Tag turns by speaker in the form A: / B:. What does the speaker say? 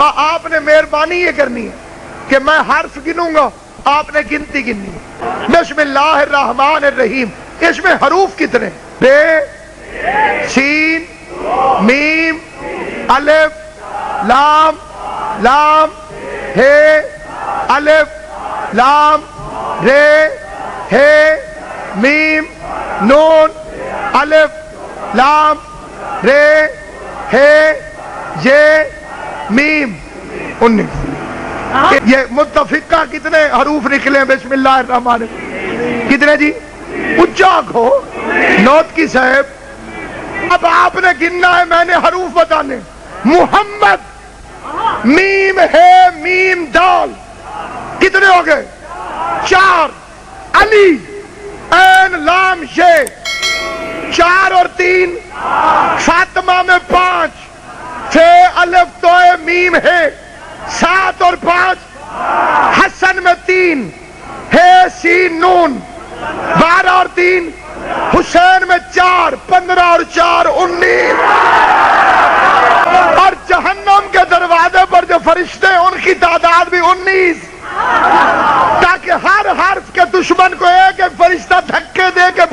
A: آپ نے مہربانی یہ کرنی ہے کہ میں حرف گنوں گا، آپ نے گنتی گننی ہے۔ بسم اللہ الرحمن الرحیم، اس میں حروف کتنے؟ بے، سین، میم، الف، لام، لام، ہے، الف، لام، رے، ہے، میم، نون، الف، لام، رے، ہے، یہ، میم، 19۔ یہ متفقہ کتنے حروف نکلے ہیں بسم اللہ الرحمن الرحیم؟ کتنے جی؟ اچھا کھو نوت کی صاحب، اب آپ نے گننا ہے، میں نے حروف بتانے۔ محمد، میم ہے، میم دال، کتنے ہو گئے؟ 4۔ علی، عین لام یہ، 4 اور 3۔ فاطمہ میں 5، 6 الف تو میم ہے، 7 اور 5۔ حسن میں 3، ہے سین نون، 12 اور 3۔ حسین میں 4، 15 اور 4، 19۔ اور جہنم کے دروازے پر جو فرشتے ہیں ان کی تعداد بھی 19، تاکہ ہر حرف کے دشمن کو ایک ایک فرشتہ دھکے دے کے